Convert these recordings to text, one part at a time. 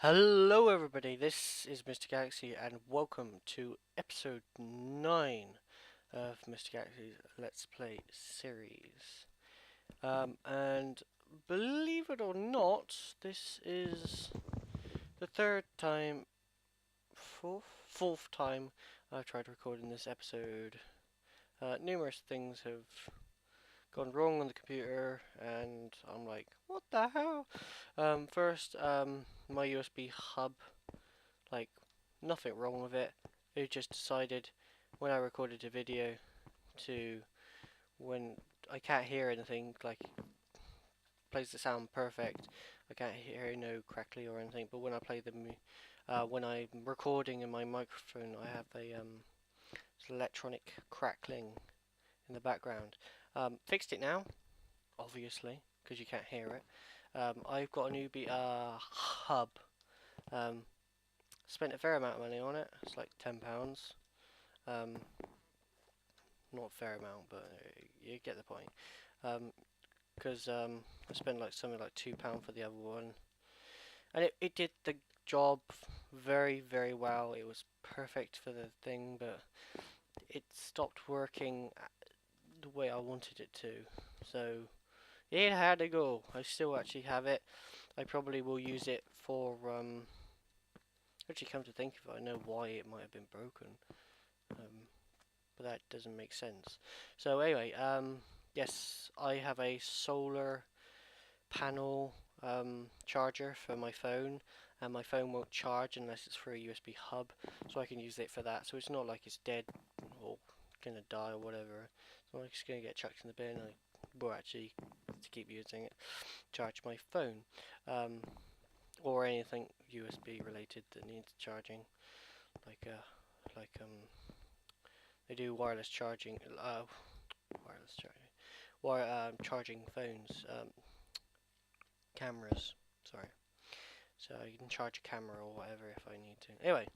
Hello everybody, this is Mr. Galaxy and welcome to episode 9 of Mr. Galaxy's Let's Play series. And believe it or not, this is the fourth time I've tried recording this episode. Numerous things have gone wrong on the computer and I'm like, what the hell? First, my USB hub, like, nothing wrong with it. It just decided when I recorded a video to, when I can't hear anything, like, plays the sound perfect. I can't hear no crackly or anything, but when I play when I'm recording in my microphone, I have a electronic crackling in the background. Fixed it now, obviously, because you can't hear it. I've got a new hub. Um, Spent a fair amount of money on it. It's like £10. Um, Not a fair amount, but you get the point. Because I spent like something like £2 for the other one, and it did the job very well. It was perfect for the thing, but it stopped working the way I wanted it to. So it had to go. I still actually have it. I probably will use it for actually, come to think of it, I know why it might have been broken. But that doesn't make sense. So anyway, yes, I have a solar panel charger for my phone, and my phone won't charge unless it's for a USB hub, so I can use it for that. So it's not like it's dead or gonna die or whatever. It's not like it's gonna get chucked in the bin. I will actually to keep using it, charge my phone, or anything USB related that needs charging, like they do wireless charging, charging phones, cameras. Sorry, so you can charge a camera or whatever if I need to. Anyway,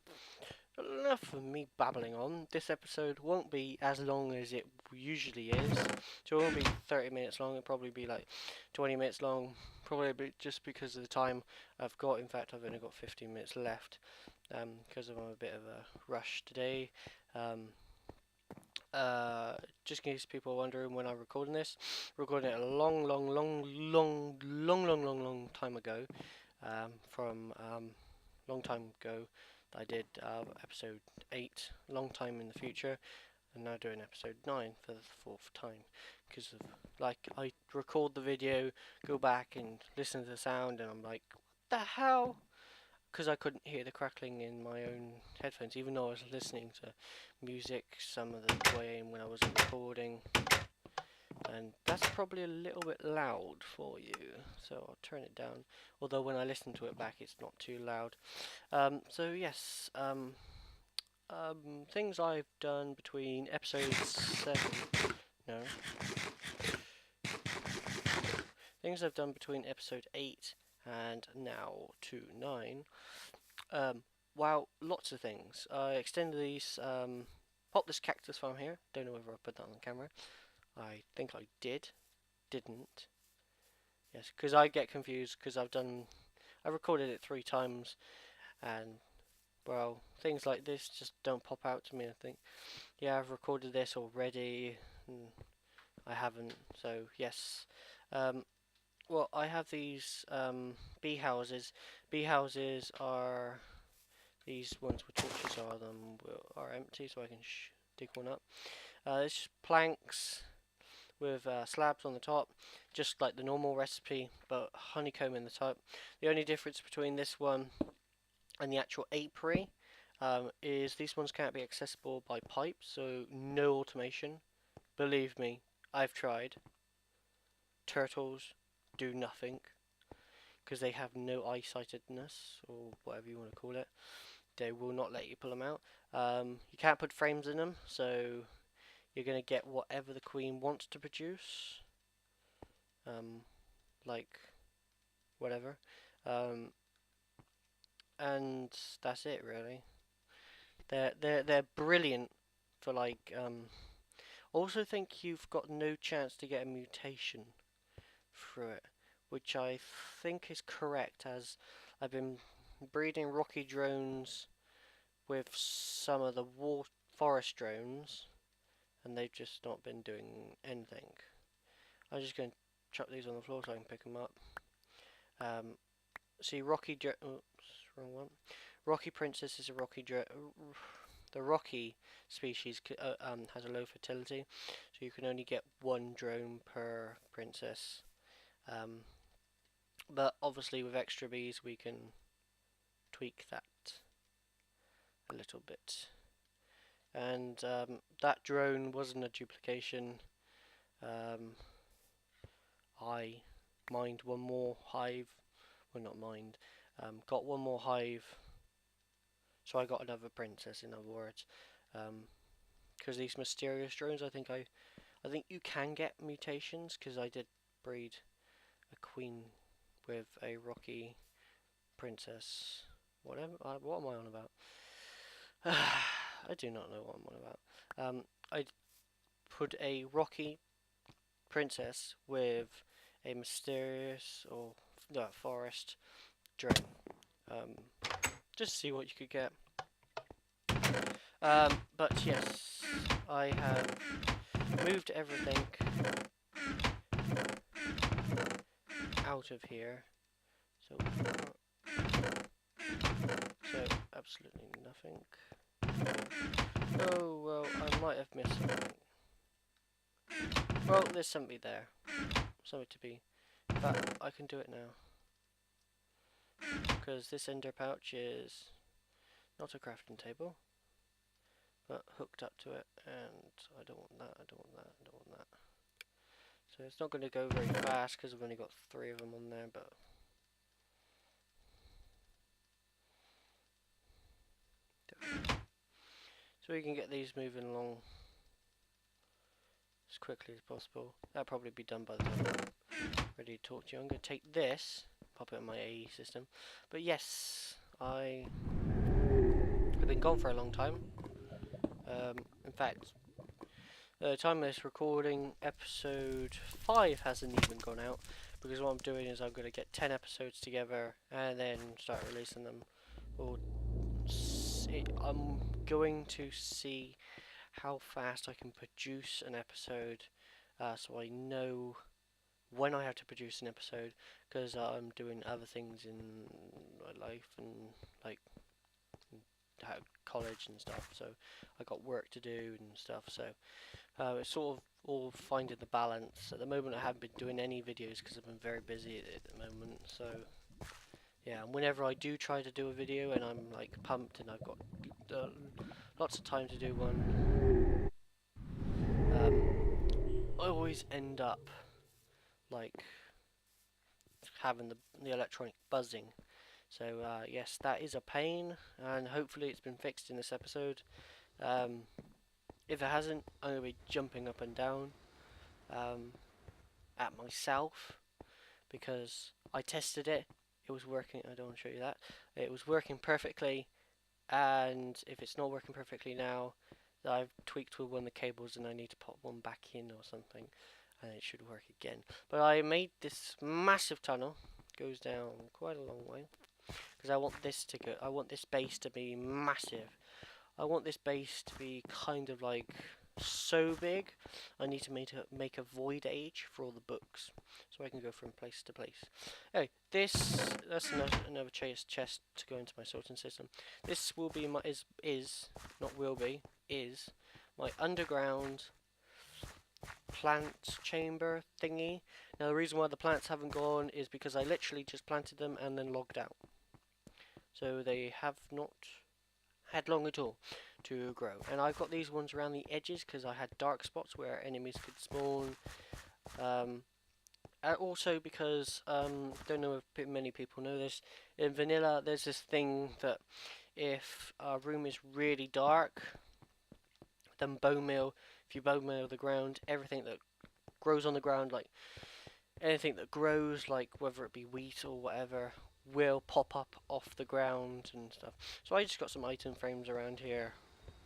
enough of me babbling on. This episode won't be as long as it usually is, so it won't be 30 minutes long. It'll probably be like 20 minutes long, probably just because of the time I've got. In fact, I've only got 15 minutes left, because I'm a bit of a rush today. Um, just in case people are wondering when I'm recording this, recording it a long time ago, from long time ago that I did episode 8, long time in the future, and now doing episode 9 for the fourth time, because of, like, I record the video, go back and listen to the sound, and I'm like, what the hell? Because I couldn't hear the crackling in my own headphones, even though I was listening to music some of the way in when I wasn't recording. And that's probably a little bit loud for you, so I'll turn it down. Although when I listen to it back, it's not too loud. So yes, things I've done between episode 7. No. Things I've done between episode 8 and now to 9. Wow, lots of things. I extended these, popped this cactus farm here. Don't know whether I put that on camera. I think I didn't. Yes, because I get confused because I recorded it 3 times, and well, things like this just don't pop out to me. I think, yeah, I've recorded this already, and I haven't. So yes, well, I have these bee houses. Bee houses are these ones with torches are empty, so I can dig one up. It's just planks with slabs on the top, just like the normal recipe, but honeycomb in the top. The only difference between this one and the actual apiary is these ones can't be accessible by pipe, so no automation. Believe me, I've tried. Turtles do nothing because they have no eyesightedness, or whatever you want to call it. They will not let you pull them out. You can't put frames in them, so you're going to get whatever the queen wants to produce. Like whatever. And that's it really. They're brilliant for like also think you've got no chance to get a mutation through it, which I think is correct, as I've been breeding rocky drones with some of the forest drones, and they've just not been doing anything. I'm just going to chuck these on the floor so I can pick them up. See, oops, wrong one. Rocky Princess is a the Rocky species has a low fertility, so you can only get one drone per princess. But obviously with extra bees we can tweak that a little bit. And that drone wasn't a duplication. I mined one more hive. Well, not mined. Got one more hive. So I got another princess, in other words. Because these mysterious drones, I think you can get mutations, because I did breed a queen with a rocky princess. Whatever. What am I on about? I do not know what I'm on about. I put a rocky princess with a mysterious or forest drone. Just to see what you could get. But yes, I have moved everything out of here. So absolutely nothing. Oh well, I might have missed something. Well, there's something there. Something to be. But I can do it now. Because this ender pouch is not a crafting table, but hooked up to it, and I don't want that, I don't want that, I don't want that. So it's not going to go very fast because I've only got 3 of them on there, but so we can get these moving along as quickly as possible. That'll probably be done by the time I'm ready to talk to you. I'm going to take this, pop it in my AE system. But yes, I've been gone for a long time. In fact, the time of this recording, episode 5 hasn't even gone out, because what I'm doing is I'm going to get 10 episodes together and then start releasing them. I'm going to see how fast I can produce an episode, so I know when I have to produce an episode, because I'm doing other things in my life and like college and stuff, so I got work to do and stuff, so it's sort of all finding the balance. At the moment I haven't been doing any videos because I've been very busy at the moment, so yeah, and whenever I do try to do a video and I'm like pumped and I've got lots of time to do one, I always end up like having the electronic buzzing. So yes, that is a pain, and hopefully it's been fixed in this episode. If it hasn't, I'm going to be jumping up and down at myself, because I tested it, it was working. I don't want to show you that. It was working perfectly, and if it's not working perfectly now, I've tweaked with one of the cables and I need to pop one back in or something, and it should work again. But I made this massive tunnel, goes down quite a long way, because I want this to go. I want this base to be massive. I want this base to be kind of like so big. I need to make a void age for all the books, so I can go from place to place. Anyway, that's another chest to go into my sorting system. This will be my is my underground plant chamber thingy. Now the reason why the plants haven't gone is because I literally just planted them and then logged out, so they have not had long at all to grow. And I've got these ones around the edges because I had dark spots where enemies could spawn. Also because, don't know if many people know this, in vanilla there's this thing that if a room is really dark, then if you bone meal the ground, everything that grows on the ground, like anything that grows, like whether it be wheat or whatever, will pop up off the ground and stuff. So I just got some item frames around here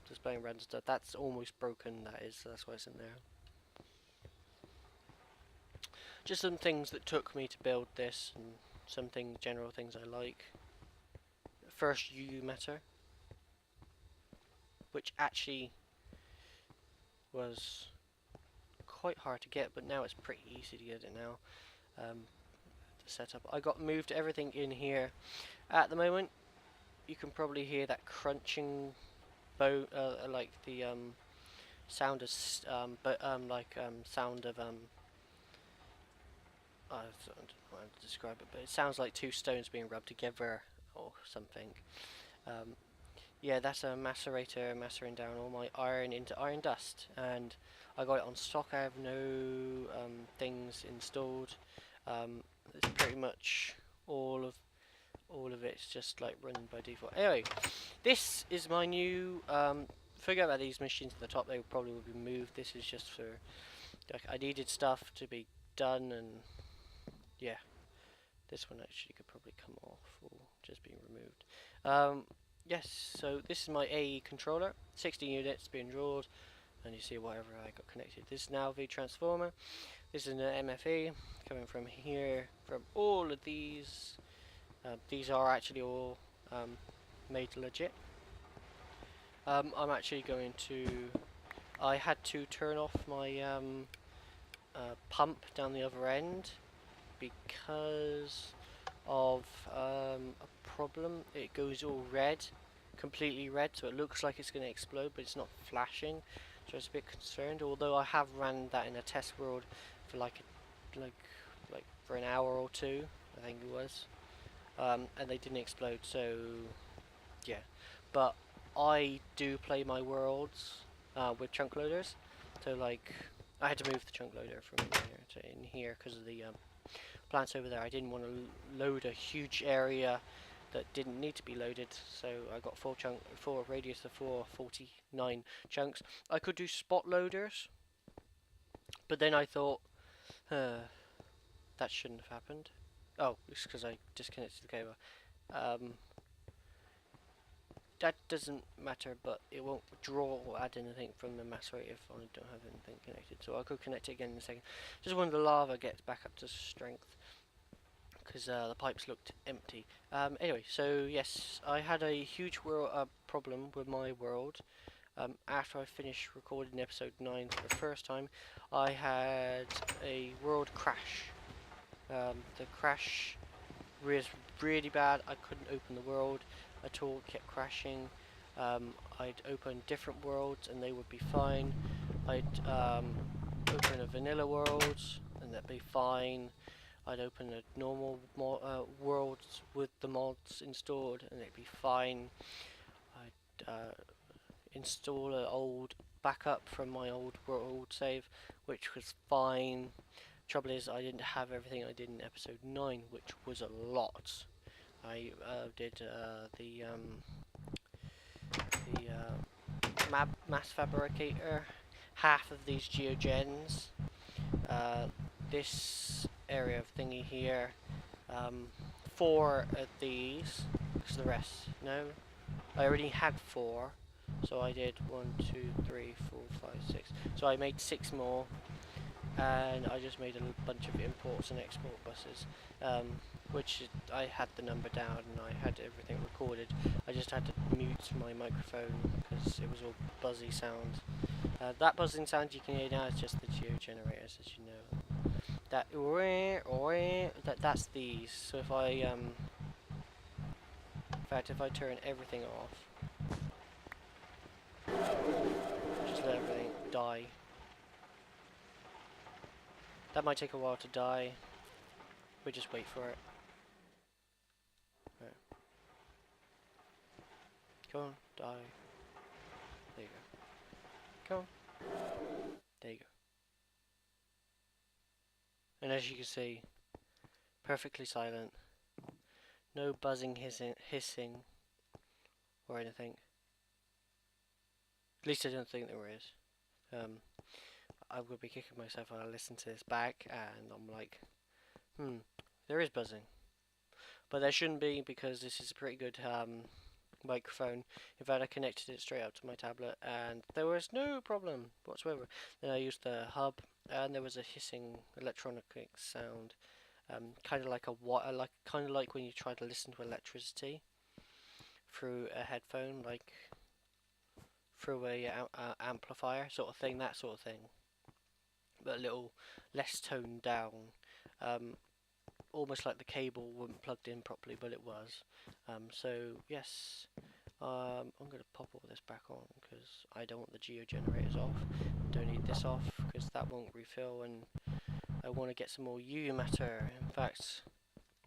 displaying random stuff. That's almost broken, that's why it's in there. Just some things that took me to build this, and some general things I like. first UU Meta, which actually was quite hard to get, but now it's pretty easy to get it now. The setup. I got moved everything in here. At the moment, you can probably hear that crunching like the sound of sound of I don't know how to describe it, but it sounds like two stones being rubbed together or something. Um, yeah, that's a macerator macerating down all my iron into iron dust, and I got it on stock. I have no things installed. It's pretty much all of it's just like running by default. Anyway, this is my new. Forget about these machines at the top; they probably will be moved. This is just for like I needed stuff to be done, and yeah, this one actually could probably come off or just be removed. Yes, so this is my AE controller, 16 units being drawn, and you see whatever I got connected. This is now the transformer. This is an MFE coming from here, from all of these. These are actually all made legit. I'm actually going to. I had to turn off my pump down the other end because of a problem. It goes all red, completely red, so it looks like it's going to explode, but it's not flashing. So I was a bit concerned. Although I have ran that in a test world for like for an hour or two, I think it was, and they didn't explode. So yeah, but I do play my worlds with chunk loaders. So like I had to move the chunk loader from in here to in here because of the plants over there. I didn't want to load a huge area that didn't need to be loaded, so I got four radius of 49 chunks. I could do spot loaders, but then I thought that shouldn't have happened. Oh, it's because I disconnected the cable. That doesn't matter, but it won't draw or add anything from the macerator if I don't have anything connected. So I could connect it again in a second. Just when the lava gets back up to strength, because the pipes looked empty. Anyway, so yes, I had a huge problem with my world. After I finished recording episode 9 for the first time, I had a world crash. The crash was really bad. I couldn't open the world at all, kept crashing. I'd open different worlds and they would be fine. I'd open a vanilla world and that'd be fine. I'd open a normal world with the mods installed and it'd be fine. I'd install an old backup from my old world save, which was fine. Trouble is, I didn't have everything I did in episode 9, which was a lot. I did the mass fabricator, half of these geogens, this area of thingy here, 4 of these, because the rest, no, I already had 4, so I did 1, 2, 3, 4, 5, 6, so I made 6 more, and I just made a bunch of imports and export buses, which I had the number down and I had everything recorded. I just had to mute my microphone because it was all buzzy sound. That buzzing sound you can hear now is just the geogenerators, as you know. That's these. So if I in fact if I turn everything off, just let everything die. That might take a while to die. We just wait for it. Right. Come on, die. There you go. Come on. There you go. And as you can see, perfectly silent. No buzzing, hissing, or anything. At least I don't think there is. I would be kicking myself when I listen to this back, and I'm like, there is buzzing. But there shouldn't be, because this is a pretty good microphone. In fact, I connected it straight up to my tablet, and there was no problem whatsoever. Then I used the hub, and there was a hissing electronic sound, kind of like kind of like when you try to listen to electricity. through a headphone, like through a amplifier sort of thing, that sort of thing, but a little less toned down. Um, Almost like the cable wasn't plugged in properly, but it was. So yes, I'm going to pop all this back on because I don't want the geo generators off. Don't need this off because that won't refill, and I want to get some more UU matter. In fact,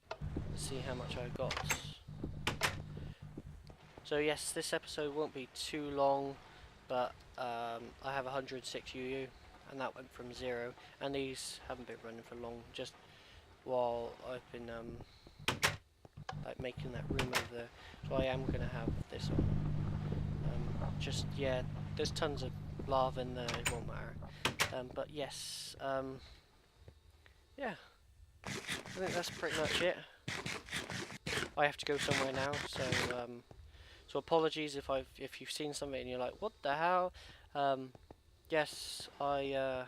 let's see how much I got. So yes, this episode won't be too long, but I have 106 UU, and that went from 0. And these haven't been running for long, just while I've been like making that room over there. So I am gonna have this on. Just yeah, there's tons of lava in there. It won't matter. But yes, yeah, I think that's pretty much it. I have to go somewhere now, so so apologies if you've seen something and you're like, what the hell? Yes, yeah,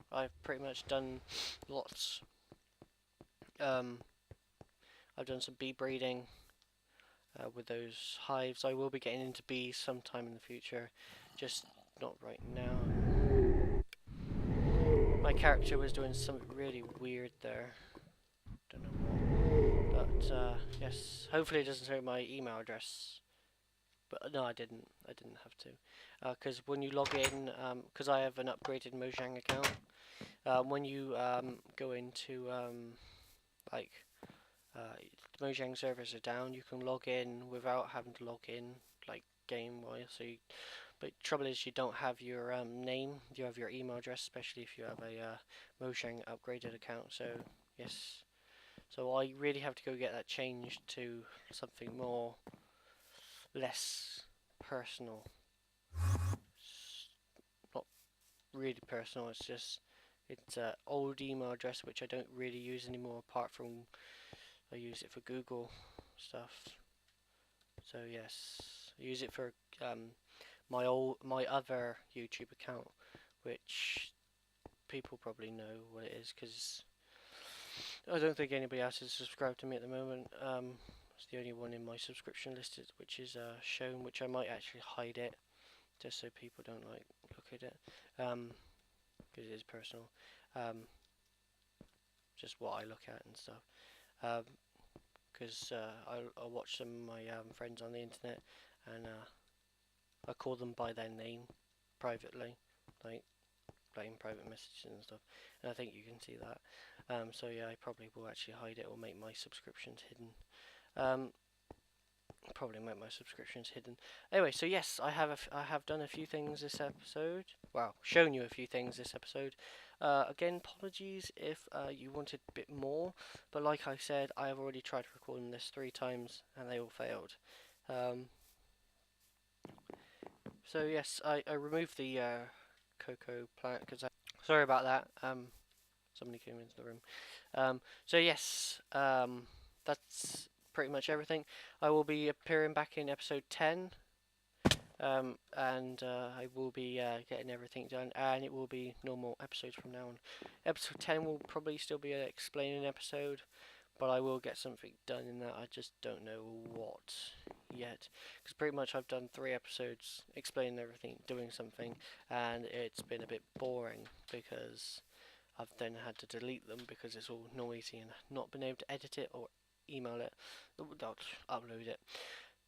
I've pretty much done lots. I've done some bee breeding with those hives. I will be getting into bees sometime in the future, just not right now. My character was doing something really weird there. Don't know what. But yes, hopefully it doesn't hurt my email address. But no, I didn't. I didn't have to. Because when you log in, because I have an upgraded Mojang account, when you go into like the Mojang servers are down, you can log in without having to log in like game-wise. So, but trouble is you don't have your name. You have your email address, especially if you have a Mojang upgraded account. So yes, so I really have to go get that changed to something more less personal. Not really personal. It's an old email address which I don't really use anymore, apart from I use it for Google stuff. So yes, I use it for my other YouTube account, which people probably know what it is because I don't think anybody else has subscribed to me at the moment. It's the only one in my subscription list, which is shown, which I might actually hide it just so people don't like look at it, because it is personal. Just what I look at and stuff. Because I watch some of my friends on the internet, and I call them by their name privately, like playing private messages and stuff. And I think you can see that. So yeah, I probably will actually hide it or make my subscriptions hidden. Probably make my subscriptions hidden. Anyway, so yes, I have done a few things this episode. Well, shown you a few things this episode. Again, apologies if you wanted a bit more, but like I said, I have already tried recording this 3 times and they all failed. So yes, I removed the cocoa plant because sorry about that. Somebody came into the room. So yes, that's pretty much everything. I will be appearing back in episode 10. And I will be getting everything done, and it will be normal episodes from now on. Episode 10 will probably still be an explaining episode, but I will get something done in that. I just don't know what yet, because pretty much I've done 3 episodes explaining everything, doing something, and it's been a bit boring because I've then had to delete them because it's all noisy and not been able to edit it or email it, not upload it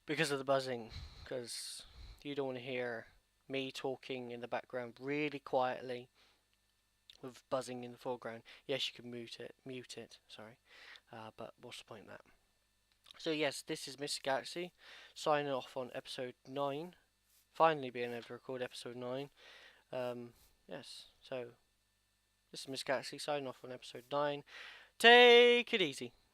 because of the buzzing, because you don't want to hear me talking in the background really quietly with buzzing in the foreground. Yes, you can mute it, sorry, but what's the point of that? So yes, this is Mr. Galaxy signing off on episode 9, finally being able to record episode 9. Yes, so this is Mr. Galaxy signing off on episode 9. Take it easy.